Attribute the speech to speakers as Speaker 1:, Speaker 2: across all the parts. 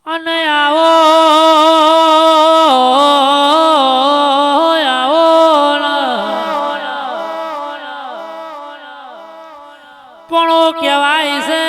Speaker 1: અને આવો આવો પણ કહેવાય છે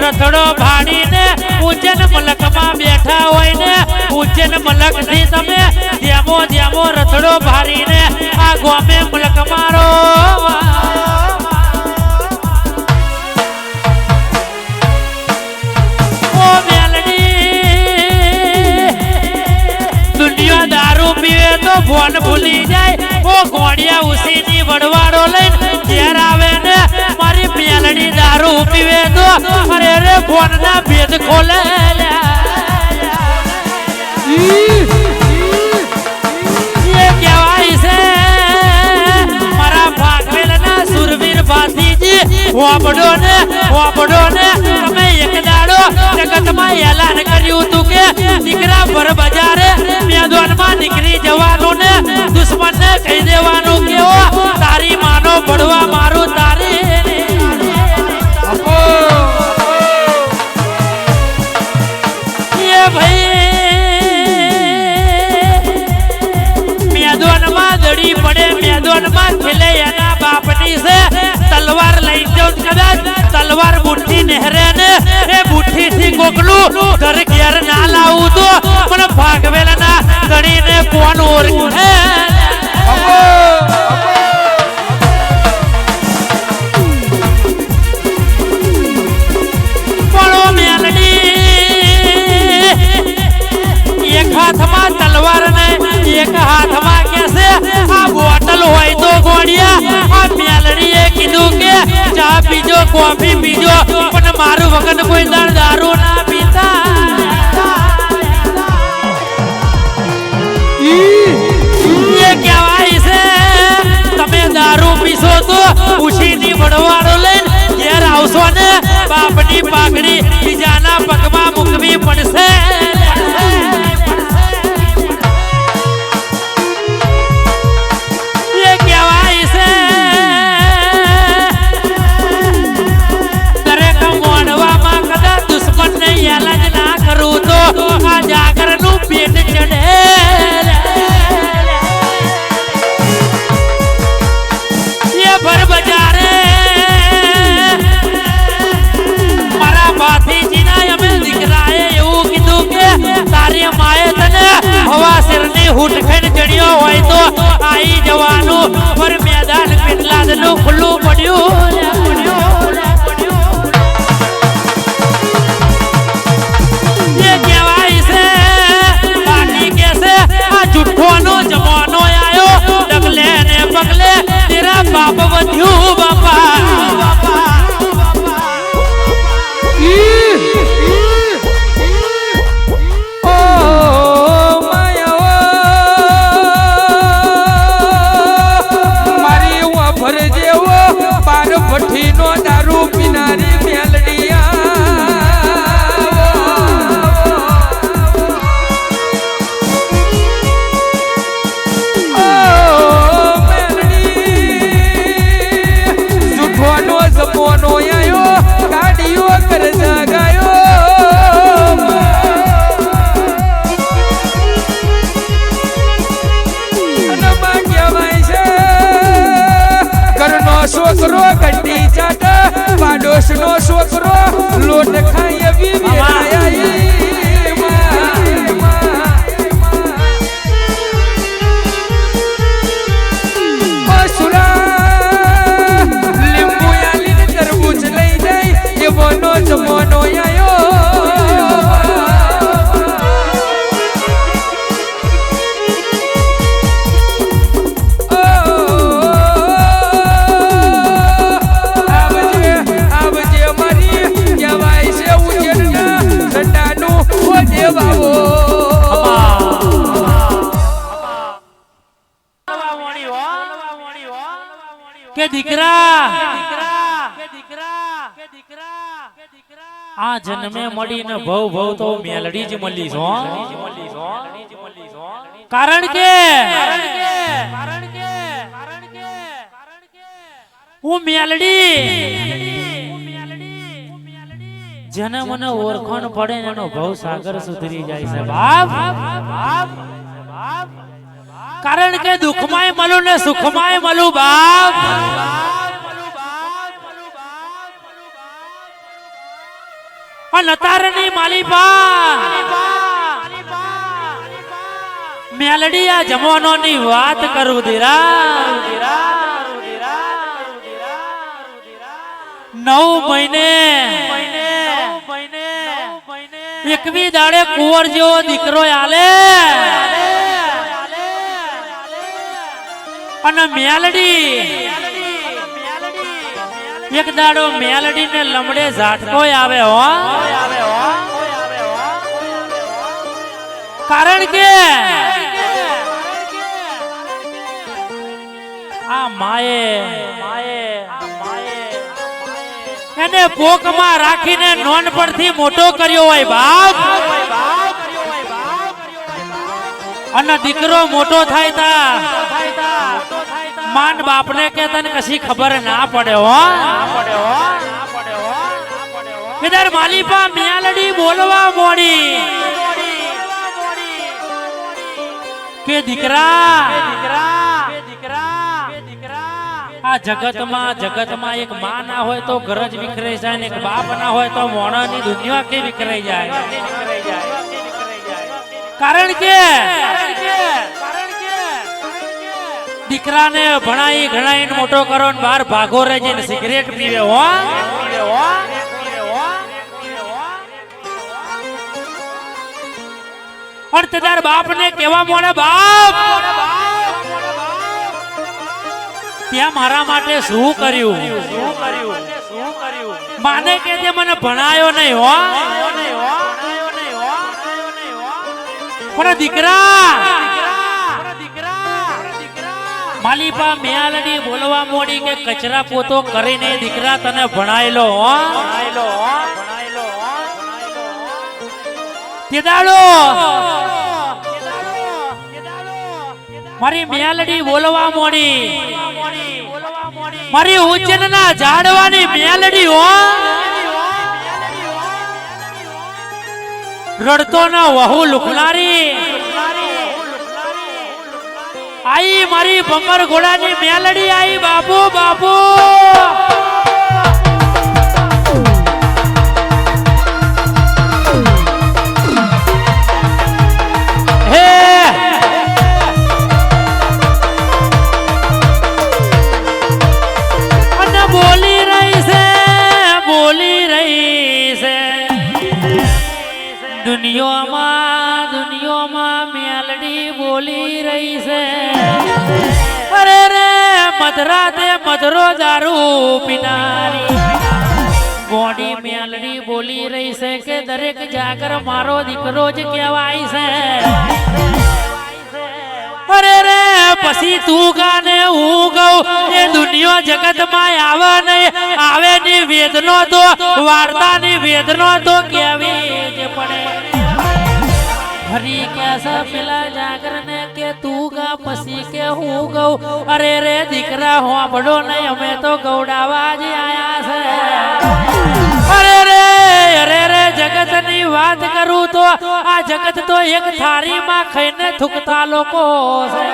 Speaker 1: રથડો ભાડીને ઉજ્જૈન મલકમાં બેઠા હોય ને ઉજ્જૈન મલક થી તમે ધ્યામો ધ્યામો રથડો ભાડીને આ ગોમે મલક મારો ઓ મેલડી દુનિયા દારૂ પીવે તો ફોન ભૂલી જાય ઓ ગોળિયા ઉસીની વડવાડો લઈને ઘેર આવે ને મારી મેલડી દારૂ પીવે તો અરે રે ફોન ના ભેદ ખોલે એ કહેવાય છે મારા ભાગવેલ ના સુરવીર ભાતીજી વાપડો ને તમે એક દાડો જગતમાં એલાન કર્યું હતું કે દીકરા ભર બજારે મેદાનમાં નીકળી જવાનું ને દુશ્મન ને કહી દેવાનું કે તારી માનો પડવા મારું તારી તલવાર લઈ જાઉં કદાચ તલવાર બુઠ્ઠી નહેરે ને એ બુઠ્ઠી થી કોકલું ઘર ઘેર ના લાવું તો પણ ભાગવેલા ગણીને કોણ ઓળખે પણ મેલડી એક હાથમાં તલવાર ને એક હાથમાં કેસે આ બોટલ હોય તો ગોળિયા આ મેલડીએ કીધું કે ચા પીજો કોફી પીજો પણ મારું વગર કોઈ દારૂ ના પીતા એ કહેવાય છે તમે દારૂ પીશો તો ઉછીની વડવાડો લઈને ઘેર આવશો ને બાપની પાઘડી બીજાના પગમાં મૂકવી પડશે હુટ ખાઈને ચડ્યો હોય તો આઈ જવાનું પર મેદાન પેટલાદનું ખુલ્લું પડ્યું એ કહેવાય છે બાકી કે છે આ જુઠ્ઠોનો જમાનો આવ્યો ડગલે ને પગલે તેરા બાપ વધ્યું બાપા ભઠ્ઠીનો દારૂ પીનારી મેલડીયા જુઠ્ઠોનો જમવાનો આયો ગાડીઓ કર જગાયો છોકરો ગड्डी ચાટ પાડોશ નો છોકરો લોટ ખાય લીંબુ આલીને તરબૂચ લઈ જાય એવોનો જમવાનો આયો આવજે મારી કહેવાય છે ઉજ્જૈનના ઠંડાનું કે દીકરા આ જન્મે મળીને ભવ ભવ તો મેલડી જ મળી છો કારણ કે હું મેલડી જેને મને ઓળખાણ પડે એનો ભવ સાગર સુધરી જાય છે બાપ કારણ કે દુઃખમાંય મળું ને સુખમાંય મળું બાપ નતારની માલિપા મેલડી આ જમાનોની વાત કરું દીરા 9 મહિને 21 દાડે કુંવર જેવો દીકરો આલે અને મેલડી એક દાડો મેલડી ને લમડે ઝાટકો આવે હો કારણ કે આ માએ એને પોકમાં રાખીને નોન પરથી મોટો કર્યો હોય બાપ અને દીકરો મોટો થાય તા માન બાપને કે તને કશી ખબર ના પડે હો ઇધર માલિપા મેલડી બોલવા મોડી કે દીકરા આ જગતમાં એક માં ના હોય તો ઘર જ વિખરાઈ જાય ને એક બાપ ના હોય તો મોણાની દુનિયા કે વિખરાઈ જાય કારણ કે દીકરાને ભણાઈ ઘણાઈને મોટો કરો ને બહાર ભાગો રહે છે સિગરેટ પીવે હો અને તાર બાપને કેવા મોડે બાપ ત્યાં મારા માટે શું કર્યું માને કે તે મને ભણાયો નહીં હો પણ દીકરા માલિપા મેલડી બોલવા મોડી કે કચરા પોતો કરીને દીકરા તને ભણાયેલો હો તેદાડો મારી મેલડી બોલવા મોડી મારી ઉજ્જૈનના ઝાડવાની મેલડી હો રડતો ના વહુ લુખલારી આઈ મારી ભમર ઘોડાની મેલડી આઈ બાપુ બાપુ હે અને બોલી રહી છે દુનિયામાં મેલડી બોલી રહી છે અરે રે મધરાતે મધરો દારૂ પીનારી ગોડી મેલડી બોલી રહી છે કે દરેક જાગર મારો દીકરો જ કહેવાય છે અરે રે પછી તું ગાને હું ગઉ એ દુનિયા જગતમાં આવે નહીં આવે ની વેદનો તો વાર્તાની વેદનો તો કેવી જ પડે હરી કેસા પેલા જાગરને કે તું ગા પછી કે હું ગઉ અરે રે દીકરા હોંભળો નહીં અમે તો ગૌડાવા જ આયા છે અરે રે જગતની વાત કરું તો આ જગત તો એક થાળીમાં ખાઈને થૂકતા લોકો છે